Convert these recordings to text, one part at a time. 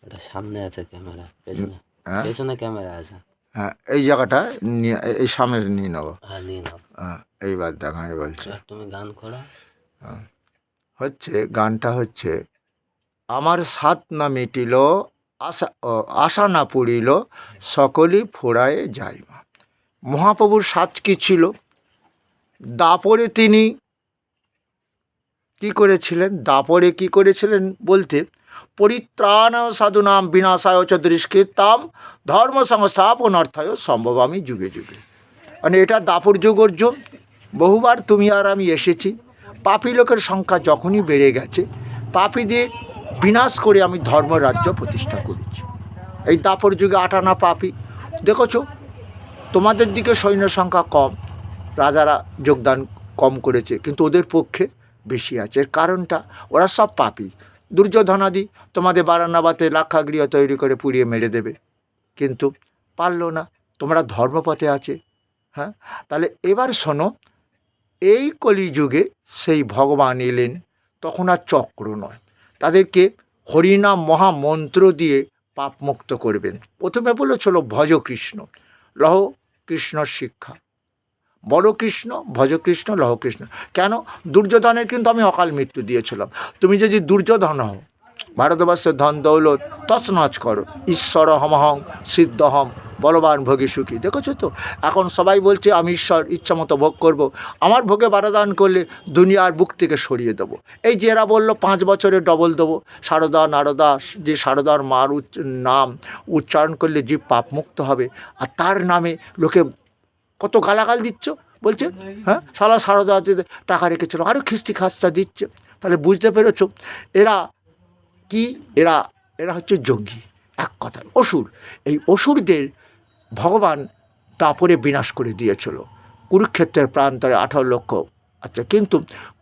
এটা সামনে আছে ক্যামেরা, পেছনে হ্যাঁ পেছনে ক্যামেরা আছে। হ্যাঁ, এই জায়গাটা নিয়ে এই সামনে নিয়ে নেবো। হ্যাঁ, নিয়ে নাও। হ্যাঁ, এইবার দেখা আমি বলছি। এবার তুমি গান করো। হচ্ছে গানটা হচ্ছে, আমার সাত না মিটিল, আশা না পুরিল, সকলই ফুরায়ে যায় মা। মহাপ্রভুর সাত কি ছিল? দাপরে তিনি কি করেছিলেন? দাপরে কি করেছিলেন বলতে, পরিত্রাণ সাধুনাম বিনাশায় চ দুষ্কৃতাম ধর্ম সংস্থাপনার্থায় সম্ভবামি যুগে যুগে। মানে এটা দাপর যুগর্য। বহুবার তুমি আর আমি এসেছি। পাপী লোকের সংখ্যা যখনই বেড়ে গেছে, পাপীদের বিনাশ করে আমি ধর্মরাজ্য প্রতিষ্ঠা করেছি। এই দাপর যুগে আটানা পাপী দেখেছো। তোমাদের দিকে সৈন্য সংখ্যা কম, রাজারা যোগদান কম করেছে, কিন্তু ওদের পক্ষে বেশি আছে। এর কারণটা, ওরা সব পাপী। দুর্যোধনাদি তোমাদের বারান্নাবাতে লাক্ষাগৃহ তৈরি করে পুড়িয়ে মেরে দেবে, কিন্তু পারল না, তোমরা ধর্মপথে আছে। হ্যাঁ, তাহলে এবার শোনো, এই কলিযুগে সেই ভগবান এলেন, তখন আর চক্র নয়, তাদেরকে হরিনাম মহামন্ত্র দিয়ে পাপমুক্ত করবেন। প্রথমে বলেছিল ভজ কৃষ্ণ, লহ কৃষ্ণর শিক্ষা, বড় কৃষ্ণ, ভজ কৃষ্ণ, লহ কৃষ্ণ। কেন? দুর্যোধনের কিন্তু আমি অকাল মৃত্যু দিয়েছিলাম। তুমি যদি দুর্যোধন হও, ভারতবর্ষের ধন দৌলত তছনছ করো, ঈশ্বর হমহং সিদ্ধহম বলবান ভোগে সুখী। দেখেছো তো, এখন সবাই বলছে আমি ঈশ্বর, ইচ্ছা মতো ভোগ করবো, আমার ভোগে বারদান করলে দুনিয়ার বুক থেকে সরিয়ে দেবো। এই যে এরা বললো 5 বছরে ডবল দেবো, সারদা নারদা, যে সারদার মার নাম উচ্চারণ করলে জীব পাপমুক্ত হবে, আর তার নামে লোকে কত গালাগাল দিচ্ছ, বলছে হ্যাঁ সারা সারদা টাকা রেখেছিল, আরও খিস্তি খাস্তা দিচ্ছে। তাহলে বুঝতে পেরেছ এরা কি? এরা এরা হচ্ছে জঙ্গি, এক কথায় অসুর। এই অসুরদের ভগবান দাপরে বিনাশ করে দিয়েছিল, কুরুক্ষেত্রের প্রান্তরে 18 লক্ষ। আচ্ছা, কিন্তু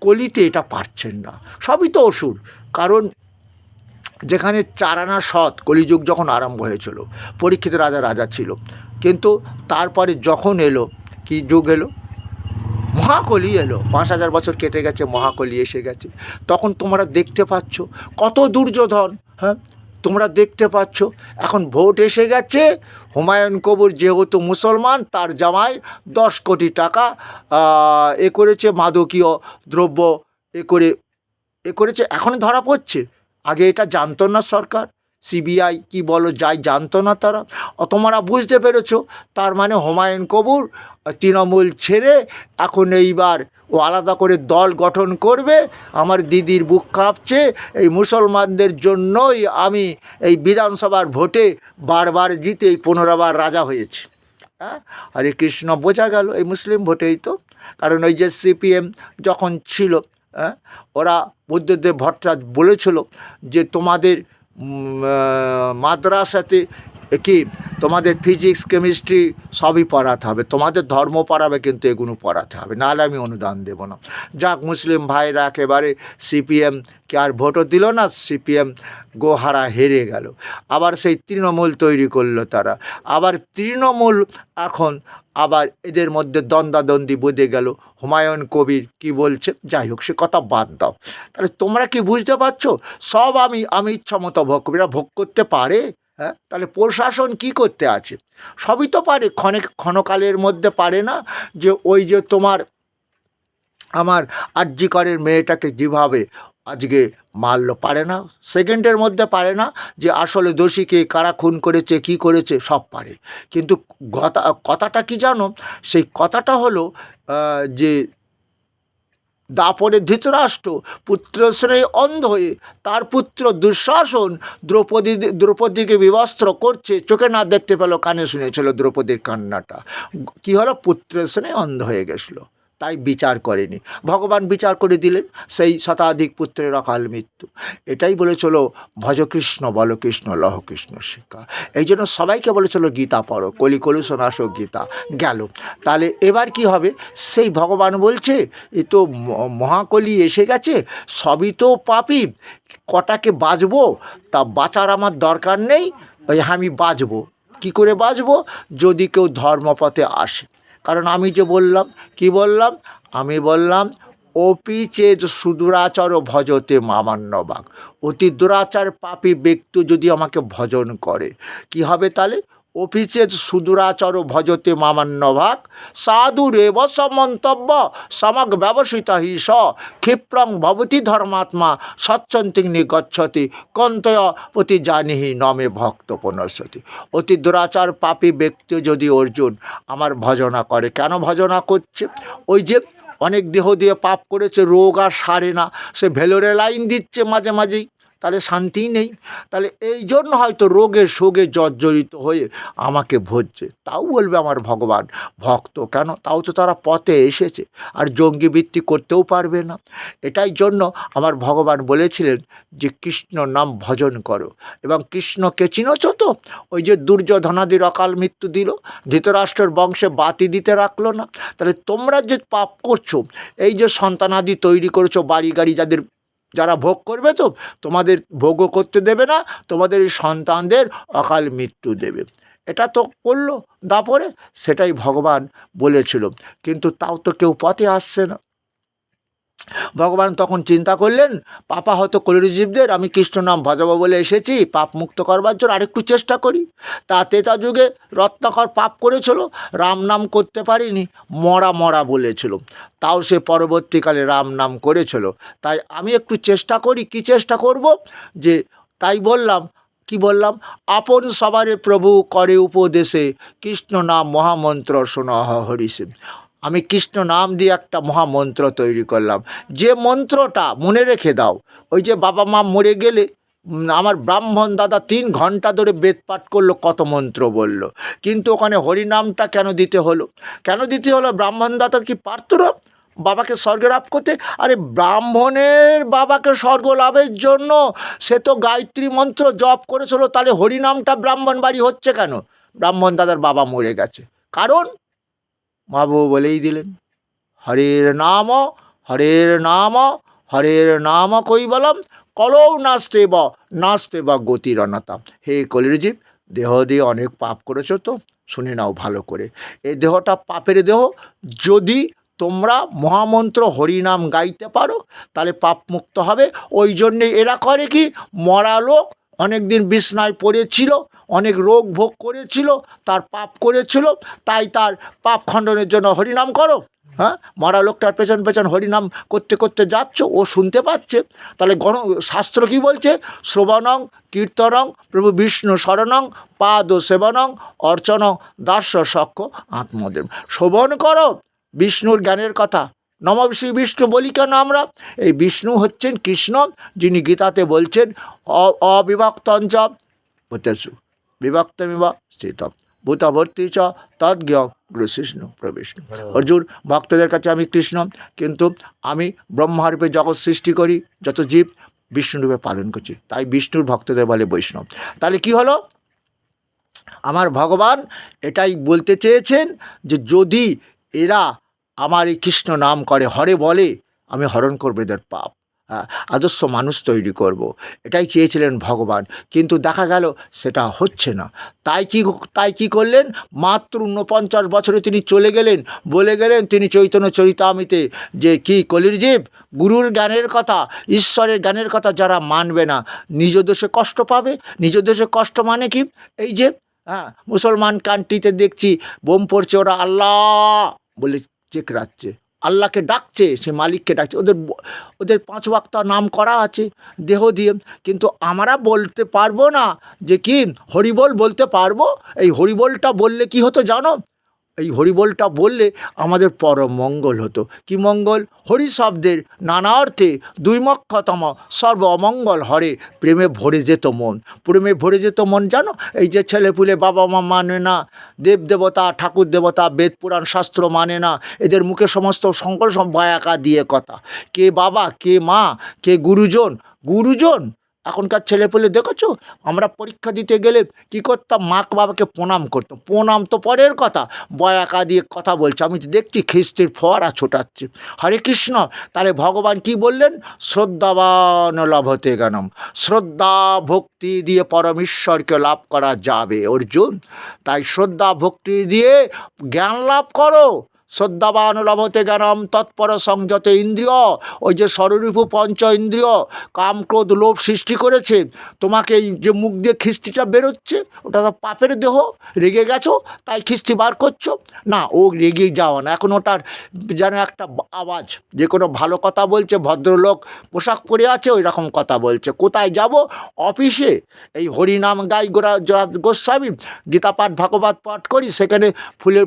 কলিতে এটা পারছেন না, সবই তো অসুর। কারণ যেখানে 4 আনা সৎ, কলিযুগ যখন আরম্ভ হয়েছিল, পরীক্ষিত রাজা ছিল, কিন্তু তারপরে যখন এলো, কি যুগ এলো? মহাকলি এলো। 5000 বছর কেটে গেছে, মহাকলি এসে গেছে। তখন তোমরা দেখতে পাচ্ছ কত দুর্যোধন। হ্যাঁ, তোমরা দেখতে পাচ্ছ এখন ভোট এসে গেছে, হুমায়ুন কবির যেহেতু মুসলমান, তার জামাই 10 কোটি টাকা করেছে, মাদকীয় দ্রব্য করেছে, এখন ধরা পড়ছে। আগে এটা জানতো না সরকার, সিবিআই কি বলো যাই জানতো না তারা। তোমরা বুঝতে পেরেছো, তার মানে হুমায়ুন কবির তৃণমূল ছেড়ে এখন এইবার ও আলাদা করে দল গঠন করবে। আমার দিদির বুক কাঁপছে, এই মুসলমানদের জন্যই আমি এই বিধানসভার ভোটে বারবার জিতে এই 15 বার রাজা হয়েছি। হ্যাঁ, হরে কৃষ্ণ, বোঝা গেল এই মুসলিম ভোটেই তো। কারণ ওই যে সিপিএম যখন ছিল, হ্যাঁ, ওরা বুদ্ধদেব ভট্টাচার্য বলেছিল যে তোমাদের মাদ্রাসাতে কি তোমাদের ফিজিক্স কেমিস্ট্রি সবই পড়াতে হবে, তোমাদের ধর্ম পড়াবে কিন্তু এগুলো পড়াতে হবে, নাহলে আমি অনুদান দেবো না। যাক, মুসলিম ভাইরা একেবারে সিপিএমকে আর ভোটও দিল না, সিপিএম গোহারা হেরে গেল। আবার সেই তৃণমূল তৈরি করলো তারা, আবার তৃণমূল এখন আবার এদের মধ্যে দ্বন্দ্বাদ্বন্দ্বী বেঁধে গেল। হুমায়ুন কবির কি বলছে, যাই হোক, সে কথা বাদ দাও। তাহলে তোমরা কি বুঝতে পারছো, সব আমি ইচ্ছা মতো ভোগ করবো। এরা ভোগ করতে পারে? হ্যাঁ, তাহলে প্রশাসন কি করতে আছে? সবই তো পারে, ক্ষণকালের মধ্যে পারে না। যে ওই যে তোমার আমার আরজি করের মেয়েটাকে যেভাবে আজকে মারলো, পারে না? সেকেন্ডের মধ্যে পারে না যে আসলে দোষীকে কারা খুন করেছে, কি করেছে, সব পারে। কিন্তু কথাটা কি জানো? সেই কথাটা হলো যে দাপরে ধৃতরাষ্ট্র পুত্রস্নেহে অন্ধ হয়ে তার পুত্র দুঃশাসন দ্রৌপদীকে বিবস্ত্র করছে, চোখে না দেখতে পেল, কানে শুনেছিল দ্রৌপদীর কান্নাটা। কি হলো? পুত্রস্নেহে অন্ধ হয়ে গেছিলো, তাই বিচার করেনি। ভগবান বিচার করে দিলেন, সেই শতাধিক পুত্রের অকাল মৃত্যু। এটাই বলেছিল ভজকৃষ্ণ বলকৃষ্ণ লহ কৃষ্ণ শিক্ষা। এই জন্য সবাইকে বলেছিল গীতা পড়ো, কলি কলুষণ আসো গীতা গেল। তাহলে এবার কি হবে? সেই ভগবান বলছে এ তো মহাকলি এসে গেছে, সবই তো পাপী, কটাকে বাঁচবো, তা বাঁচার আমার দরকার নেই, ওই আমি বাঁচবো। কী করে বাঁচবো? যদি কেউ ধর্মপথে আসে। কারণ আমি যে বললাম, কি বললাম? আমি বললাম অপি চেদ সুদূরাচার ভজতে মামান্যবাক। অতি দুরাচার পাপী ব্যক্তি যদি আমাকে ভজন করে, কি হবে তাহলে? অপি চেদ সুদূরাচার ভজতে মামান্যভাগ সাধুরেব সমন্তব্য সমগ ব্যবসিত হি স ক্ষিপ্রং ভবতি ধর্মাত্মা সচ্ছন্তিং নিগচ্ছতি কন্তয় প্রতি জানিহি নমে ভক্ত পুনঃসতি। অতি দুরাচার পাপী ব্যক্তি যদি অর্জুন আমার ভজনা করে, কেন ভজনা করছে? ওই যে অনেক দেহ দিয়ে পাপ করেছে, রোগ আর সারে না, সে ভেলোরে লাইন দিচ্ছে মাঝে মাঝেই, তাহলে শান্তিই নেই। তাহলে এই জন্য হয়তো রোগে শোগে জর্জরিত হয়ে আমাকে ভজছে। তাও বলবে আমার ভগবান ভক্ত, কেন? তাও তো তারা পথে এসেছে, আর জঙ্গি বৃত্তি করতেও পারবে না। এটাই জন্য আমার ভগবান বলেছিলেন যে কৃষ্ণ নাম ভজন করো। এবং কৃষ্ণকে চিনোছ তো? ওই যে দুর্যোধনাদির অকাল মৃত্যু দিল, ধৃতরাষ্ট্রের বংশে বাতি দিতে রাখলো না। তাহলে তোমরা যে পাপ করছো, এই যে সন্তানাদি তৈরি করেছো, বাড়ি গাড়ি যারা ভোগ করবে, তো তোমাদের ভোগও করতে দেবে না, তোমাদের এই সন্তানদের অকাল মৃত্যু দেবে। এটা তো করলো দাপরে, সেটাই ভগবান বলেছিল। কিন্তু তাও তো কেউ পথে আসছে না। ভগবান তখন চিন্তা করলেন, পাপা হয়তো কলিজীবদের আমি কৃষ্ণ নাম ভজাবো বলে এসেছি পাপ মুক্ত করবার জন্য, আরেকটু চেষ্টা করি। তা ত্রেতা যুগে রত্নাকর পাপ করেছিল, রাম নাম করতে পারিনি, মরা মরা বলেছিল, তাও সে পরবর্তীকালে রাম নাম করেছিল। তাই আমি একটু চেষ্টা করি। কি চেষ্টা করব? যে তাই বললাম, কি বললাম? আপন সবারে প্রভু করে উপদেশে কৃষ্ণ নাম মহামন্ত্র শোনা হরিষে। আমি কৃষ্ণ নাম দিয়ে একটা মহামন্ত্র তৈরি করলাম, যে মন্ত্রটা মনে রেখে দাও। ওই যে বাবা মা মরে গেলে আমার ব্রাহ্মণ দাদা 3 ঘন্টা ধরে বেদ পাঠ করলো, কত মন্ত্র বলল, কিন্তু ওখানে হরিনামটা কেন দিতে হলো? কেন দিতে হলো? ব্রাহ্মণ দাদা কি পারত না বাবাকে স্বর্গ লাভ করতে? আরে ব্রাহ্মণের বাবাকে স্বর্গ লাভের জন্য সে তো গায়ত্রী মন্ত্র জপ করেছিল, তাহলে হরিনামটা ব্রাহ্মণ বাড়ি হচ্ছে কেন? ব্রাহ্মণ দাদার বাবা মরে গেছে, কারণ মহাপ্রভু বলেই দিলেন, হরের নাম হরের নাম হরের নাম কৈবলম কলৌ নাস্তে বা গতির অনাতাম। হে কলিরজীব, দেহ দিয়ে অনেক পাপ করেছ, তো শুনে নাও ভালো করে। এই দেহটা পাপের দেহ, যদি তোমরা মহামন্ত্র হরিনাম গাইতে পারো তাহলে পাপ মুক্ত হবে। ওই জন্যে এরা করে কি, মরা লোক অনেক দিন বিছনায় পড়েছিল, অনেক রোগ ভোগ করেছিল, তার পাপ করেছিল, তাই তার পাপ খণ্ডনের জন্য হরিনাম করো। হ্যাঁ, মরা লোকটার পেছন পেছন হরিনাম করতে করতে যাচ্ছ, ও শুনতে পাচ্ছে। তাহলে শাস্ত্র কি বলছে? শ্রবণং কীর্তনং প্রভু বিষ্ণু শরণং পাদ সেবনং অর্চনং দাস্য সক্ষ আত্মদেব। শ্রবণ করো বিষ্ণুর জ্ঞানের কথা। নম শ্রী বিষ্ণু বলি কেন আমরা? এই বিষ্ণু হচ্ছেন কৃষ্ণ, যিনি গীতাতে বলছেন অবিভক্তঞ্চ ভূতেষু বিভক্তমিব স্থিতম ভূতভর্তি চ তদ্জ্ঞ গুরুশিষ্ণু প্রবিষ্ণু। অর্জুন, ভক্তদের কাছে আমি কৃষ্ণ, কিন্তু আমি ব্রহ্মারূপে জগৎ সৃষ্টি করি, যত জীব বিষ্ণুরূপে পালন করছি, তাই বিষ্ণুর ভক্তদের বলে বৈষ্ণব। তাহলে কি হলো? আমার ভগবান এটাই বলতে চেয়েছেন যে যদি এরা আমার এই কৃষ্ণ নাম করে, হরে বলে, আমি হরণ করবো এদের পাপ, আদর্শ মানুষ তৈরি করব, এটাই চেয়েছিলেন ভগবান। কিন্তু দেখা গেল সেটা হচ্ছে না। তাই কি করলেন? মাত্র 49 বছরে তিনি চলে গেলেন, বলে গেলেন তিনি চৈতন্য চরিতামৃতে যে কি কলির জীব, গুরুর জ্ঞানের কথা, ঈশ্বরের জ্ঞানের কথা যারা মানবে না, নিজ দেশে কষ্ট পাবে। নিজ দেশে কষ্ট মানে কি? এই যে মুসলমান কান্ট্রিতে দেখছি বোম পড়ছে, ওরা আল্লাহ বলে চেকরাচ্ছে, আল্লাহকে ডাকছে, সে মালিককে ডাকছে। ওদের 5 ওয়াক্ত নাম করা আছে দেহ দিয়ে, কিন্তু আমরা বলতে পারবো না যে কি হরিবোল বলতে পারবো। এই হরিবোলটা বললে কি হতো জানো? এই হরিবোলটা বললে আমাদের পরম মঙ্গল হতো। কি মঙ্গল? হরি শব্দের নানা অর্থে 2 সর্ব অমঙ্গল হরে প্রেমে ভরে যেত মন। প্রেমে ভরে যেত মন জানো? এই যে ছেলেপুলে বাবা মা মানে না, দেবদেবতা ঠাকুর দেবতা বেদ পুরাণ শাস্ত্র মানে না, এদের মুখে সমস্ত সংকল ভয়াকা দিয়ে কথা, কে বাবা কে মা কে গুরুজন। এখনকার ছেলেপুলে দেখেছো? আমরা পরীক্ষা দিতে গেলে কি করতাম? মা বাবাকে প্রণাম করতাম। প্রণাম তো পরের কথা, বয়াকা দিয়ে কথা বলছে। আমি তো দেখছি খিস্তির ফোয়ারা ছোটাচ্ছে। হরে কৃষ্ণ। তাহলে ভগবান কি বললেন? শ্রদ্ধাবান লভতে জ্ঞানম, শ্রদ্ধা ভক্তি দিয়ে পরমেশ্বরকে লাভ করা যাবে অর্জুন। তাই শ্রদ্ধা ভক্তি দিয়ে জ্ঞান লাভ করো, শ্রদ্ধাবান লভতে জ্ঞানম তৎপর সংযতে ইন্দ্রিয়। ওই যে ষড়রিপু পঞ্চ ইন্দ্রিয় কাম ক্রোধ লোভ সৃষ্টি করেছে, তোমাকে এই যে মুখ দিয়ে খিস্তিটা বেরোচ্ছে ওটা তো পাপের দেহ, রেগে গেছো তাই খিস্তি বার করছো না, ও রেগে যাও না, এখন ওটার যেন একটা আওয়াজ, যে কোনো ভালো কথা বলছে, ভদ্রলোক পোশাক পরে আছে ওই রকম কথা বলছে। কোথায় যাব? অফিসে এই হরিনাম গাই গোস্বামী, গীতা পাঠ ভাগবত পাঠ করি, সেখানে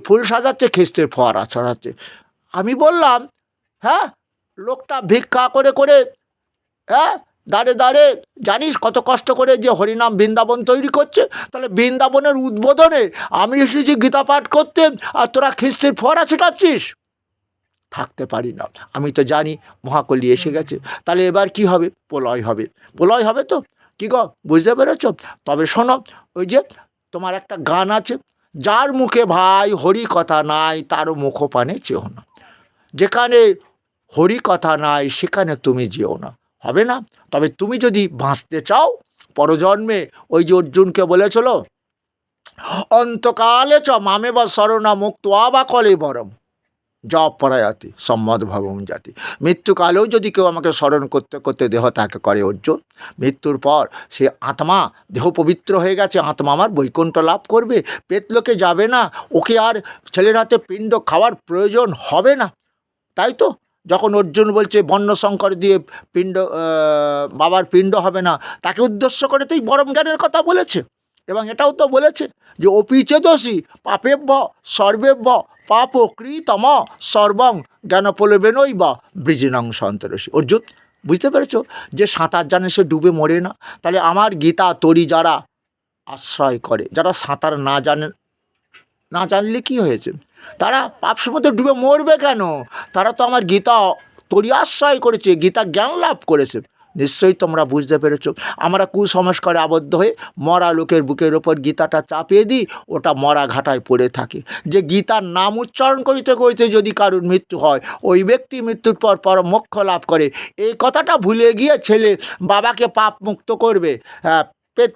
ফুল সাজাচ্ছে, খিস্তির ফোয়ারা ছড়াচ্ছে। আমি বললাম, হ্যাঁ, লোকটা ভিক্ষা করে করে, হ্যাঁ, দাঁড়ে জানিস কত কষ্ট করে যে হরিনাম বৃন্দাবন তৈরি করছে, তাহলে বৃন্দাবনের উদ্বোধনে আমি এসেছি গীতা পাঠ করতে, আর তোরা খিস্তির ফোয়ারা ছোটাচ্ছিস? থাকতে পারি না, আমি তো জানি মহাকলি এসে গেছে, তাহলে এবার কি হবে? প্রলয় হবে, প্রলয় হবে তো কি গো, বুঝতে পেরেছ? তবে শোনো, ওই যে তোমার একটা গান আছে, যার মুখে ভাই হরি কথা নাই তার মুখপানে চেও না, যেখানে হরি কথা নাই সেখানে তুমি যেও না, হবে না। তবে তুমি যদি বাঁচতে চাও পরজন্মে, ওই যে অর্জুনকে বলেছিল, অন্তকালে চ মামে বা শরণা মুক্তা বা কলে বরম জপ পরায়াতি সম্মদ ভবম জাতি। মৃত্যুকালেও যদি কেউ আমাকে স্মরণ করতে করতে দেহ তাকে করে অর্জুন, মৃত্যুর পর সে আত্মা, দেহ পবিত্র হয়ে গেছে, আত্মা আমার বৈকুণ্ঠ লাভ করবে, পেতলোকে যাবে না, ওকে আর ছেলের হাতে পিণ্ড খাওয়ার প্রয়োজন হবে না। তাই তো যখন অর্জুন বলছে বর্ণশঙ্কর দিয়ে পিণ্ড, বাবার পিণ্ড হবে না, তাকে উদ্দেশ্য করে তো এই পরম জ্ঞানের কথা বলেছে। এবং এটাও তো বলেছে যে অপিচেদসি পাপেভ্য সর্বেভ্য পাপ কৃতম সর্বং জ্ঞানপলবেনই বা বৃজিনং সন্তরসী। অর্জুন, বুঝতে পেরেছ যে সাঁতার জানে সে ডুবে মরে না, তাহলে আমার গীতা তরি যারা আশ্রয় করে, যারা সাঁতার না জানলে কি হয়েছে, তারা পাপ সমুদ্রে ডুবে মরবে কেন? তারা তো আমার গীতা তরি আশ্রয় করেছে, গীতা জ্ঞান লাভ করেছে। নিশ্চয়ই তোমরা বুঝতে পেরেছ। আমরা কুসংস্কারে আবদ্ধ হয়ে মরা লোকের বুকের ওপর গীতাটা চাপিয়ে দিই, ওটা মরা ঘাটায় পড়ে থাকে। যে গীতার নাম উচ্চারণ করিতে করিতে যদি কারুর মৃত্যু হয়, ওই ব্যক্তি মৃত্যুর পর পরম মোক্ষ লাভ করে, এই কথাটা ভুলে গিয়ে ছেলে বাবাকে পাপ মুক্ত করবে,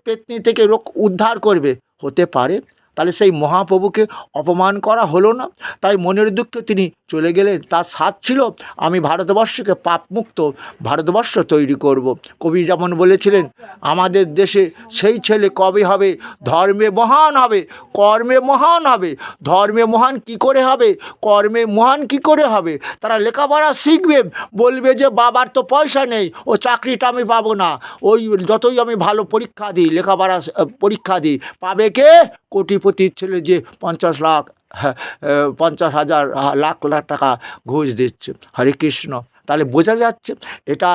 পেতনি থেকে উদ্ধার করবে, হতে পারে? তাহলে সেই মহাপ্রভুকে অপমান করা হলো না? তাই মনের দুঃখে তিনি চলে গেলেন। তার সাধ ছিল আমি ভারতবর্ষকে পাপমুক্ত ভারতবর্ষ তৈরি করব। কবি যেমন বলেছিলেন, আমাদের দেশে সেই ছেলে কবে হবে? ধর্মে মহান হবে, কর্মে মহান হবে। ধর্মে মহান কি করে হবে? কর্মে মহান কি করে হবে? তারা লেখাপড়া শিখবে, বলবে যে বাবার তো পয়সা নেই, ও চাকরিটা আমি পাবো না, ওই যতই আমি ভালো পরীক্ষা দিই, লেখাপড়া পরীক্ষা দিই, পাবে কে? কোটিপতির ছেলে যে 50,000 লাখ টাকা ঘুষ দিচ্ছে। হরে কৃষ্ণ। তাহলে বোঝা যাচ্ছে এটা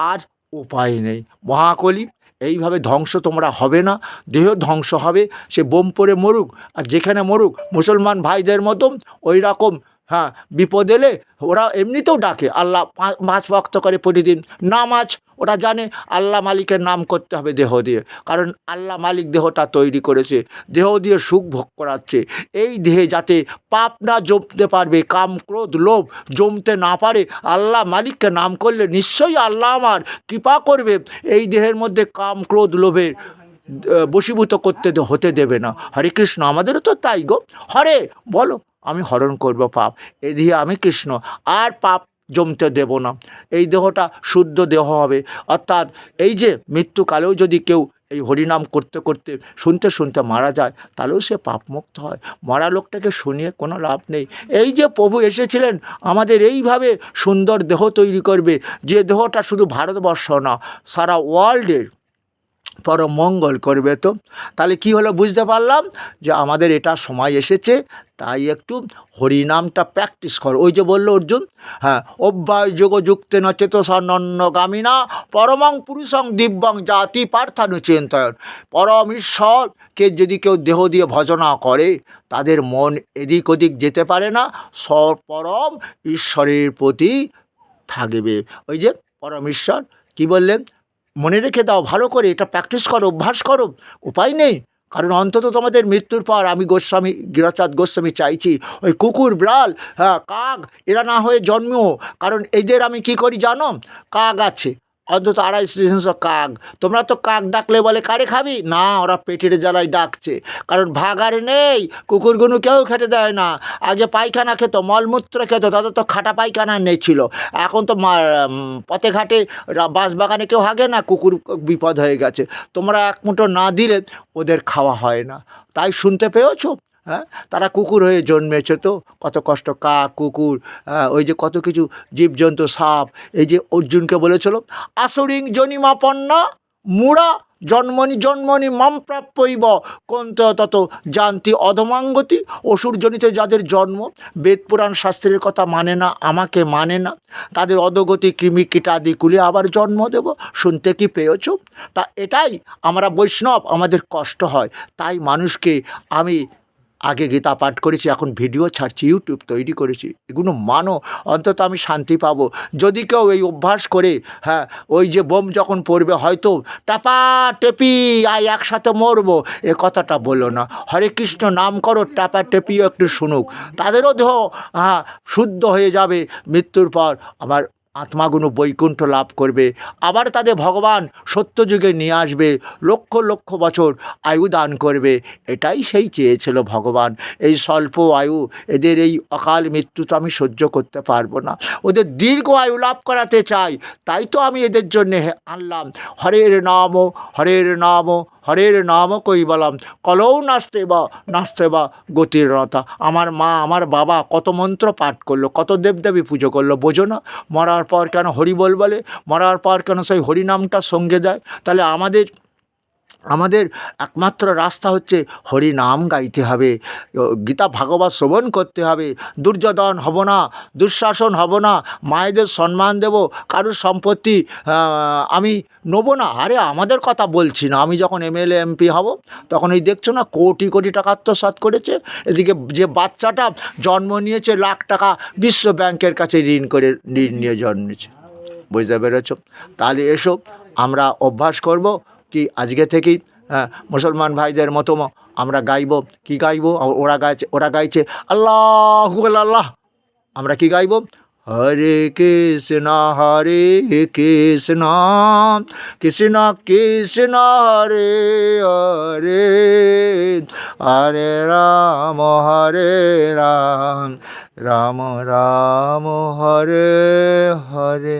আর উপায় নেই। মহাকলি এইভাবে ধ্বংস তোমরা হবে না, দেহ ধ্বংস হবে, সে বোম পড়ে মরুক আর যেখানে মরুক, মুসলমান ভাইদের মতন ওই রকম, হ্যাঁ, বিপদ এলে ওরা এমনিতেও ডাকে, আল্লাহ 5 ওয়াক্ত করে প্রতিদিন নামাজ, ওরা জানে আল্লাহ মালিকের নাম করতে হবে দেহ দিয়ে, কারণ আল্লাহ মালিক দেহটা তৈরি করেছে, দেহ দিয়ে সুখ ভোগ করাচ্ছে। এই দেহে যাতে পাপ না জমতে পারবে, কাম ক্রোধ লোভ জমতে না পারে, আল্লাহ মালিককে নাম করলে নিশ্চয়ই আল্লাহ আমার কৃপা করবে, এই দেহের মধ্যে কাম ক্রোধ লোভের বশীভূত করতে হতে দেবে না। হরে কৃষ্ণ। আমাদেরও তো তাই গো। হরে বলো, আমি হরণ করব পাপ, এই দিয়ে আমি কৃষ্ণ আর পাপ জমতে দেব না, এই দেহটা শুদ্ধ দেহ হবে। অর্থাৎ এই যে মৃত্যুকালেও যদি কেউ এই হরিনাম করতে করতে শুনতে শুনতে মারা যায়, তাহলেও সে পাপমুক্ত হয়। মরা লোকটাকে শুনিয়ে কোনো লাভ নেই। এই যে প্রভু এসেছিলেন আমাদের এইভাবে সুন্দর দেহ তৈরি করবে, যে দেহটা শুধু ভারতবর্ষ না, সারা ওয়ার্ল্ডের পরম মঙ্গল করবে। তো তাহলে কি হলো, বুঝতে পারলাম যে আমাদের এটা সময় এসেছে, তাই একটু হরিনামটা প্র্যাকটিস করো। ওই যে বললো অর্জুন, হ্যাঁ, অভ্যাস যোগ যুক্তে ন চেতসন্নগামিনা পরমং পুরুষং দিব্যং জাতি পার্থানু চিন্তয়ন। পরম ঈশ্বরকে যদি কেউ দেহ দিয়ে ভজনা করে, তাদের মন এদিক ওদিক যেতে পারে না, পরম ঈশ্বরের প্রতি থাকবে। ওই যে পরম ঈশ্বর কী বললেন, মনে রেখে দাও ভালো করে, এটা প্র্যাকটিস করো, অভ্যাস করো, উপায় নেই। কারণ অন্তত তোমাদের মৃত্যুর পর আমি গোস্বামী, গিরিচাঁদ গোস্বামী চাইছি ওই কুকুর বিড়াল, হ্যাঁ, কাক, এরা না হয়ে জন্মেও। কারণ এদের আমি কি করি জানো, কাক আছে, অন্তত 250-300 কাক। তোমরা তো কাক ডাকলে বলে কারে খাবি? না, ওরা পেটের জ্বালায় ডাকছে। কারণ ভাগাড় নেই, কুকুরগুলো কেউ খেতে দেয় না। আগে পায়খানা খেত, মলমূত্র খেত, তাদের তো খাটা পায়খানা নেই ছিল। এখন তো পথে ঘাটে বাঁশবাগানে কেউ হাগে না, কুকুর বিপদ হয়ে গেছে। তোমরা এক মুঠো না দিলে ওদের খাওয়া হয় না। তাই শুনতে পেয়েছো? হ্যাঁ, তারা কুকুর হয়ে জন্মেছে তো কত কষ্ট। কাক, কুকুর, ওই যে কত কিছু জীবজন্তু, সাপ। এই যে অর্জুনকে বলেছিল আসুরিং জনিমাপন্না মূঢ়া জন্মনি জন্মনি মাম প্রাপ্যইব কন্ত তত জানতি অধমাঙ্গতি। অসুরজনিতে যাদের জন্ম, বেদ পুরাণ শাস্ত্রের কথা মানে না, আমাকে মানে না, তাদের অধগতি কৃমি কীটাদি কুলে আবার জন্ম দেব। শুনতে কি পেয়েছ? তা এটাই আমরা বৈষ্ণব, আমাদের কষ্ট হয়। তাই মানুষকে আমি আগে গীতা পাঠ করেছি, এখন ভিডিও ছাড়ছি, ইউটিউব তৈরি করেছি। এগুলো মানো, অন্তত আমি শান্তি পাবো। যদি কেউ এই অভ্যাস করে, হ্যাঁ, ওই যে বোম যখন পড়বে হয়তো টাপা টেপি আয় একসাথে মরবো, এ কথাটা বলো না। হরে কৃষ্ণ নাম করো, টাপা টেপিও একটু শুনুক, তাদেরও দেহ শুদ্ধ হয়ে যাবে। মৃত্যুর পর আমার আত্মাগুলো বৈকুণ্ঠ লাভ করবে, আবার তাদের ভগবান সত্যযুগে নিয়ে আসবে, লক্ষ লক্ষ বছর আয়ু দান করবে। এটাই সেই চেয়েছিল ভগবান। এই স্বল্প আয়ু, এদের এই অকাল মৃত্যু তো আমি সহ্য করতে পারবো না। ওদের দীর্ঘ আয়ু লাভ করাতে চাই, তাই তো আমি এদের জন্যে আনলাম হরের নাম, হরের নাম, হরের নাম কৈবলম কলৌ নাস্তে বা গতির রথা। আমার মা, আমার বাবা কত মন্ত্র পাঠ করলো, কত দেবদেবী পুজো করলো, বোঝো না? মরার পর কেন হরি বলে, মরার পর কেন সেই হরিনামটা সঙ্গে দেয়? তাহলে আমাদের একমাত্র রাস্তা হচ্ছে হরি নাম গাইতে হবে, গীতা ভাগবত শ্রবণ করতে হবে, দুর্যোধন হব না, দুঃশাসন হব না, মায়েদের সম্মান দেব, কারোর সম্পত্তি আমি নেব না। আরে আমাদের কথা বলছি না, আমি যখন এমএলএ এমপি হব তখন এই দেখছো না কোটি কোটি টাকা আত্মসাৎ করেছে। এদিকে যে বাচ্চাটা জন্ম নিয়েছে লাখ টাকা বিশ্ব ব্যাংকের কাছে ঋণ নিয়ে জন্মেছে। বুঝতে পেরেছ? তাহলে এসো আমরা অভ্যাস করব কি আজকে থেকেই, মুসলমান ভাইদের মতো আমরা গাইব। কি গাইব? ওরা গাইছে আল্লাহু আল্লাহ, আমরা কি গাইব? হরে কৃষ্ণ হরে কৃষ্ণ কৃষ্ণ কৃষ্ণ হরে হরে হরে রাম রাম রাম রাম হরে হরে।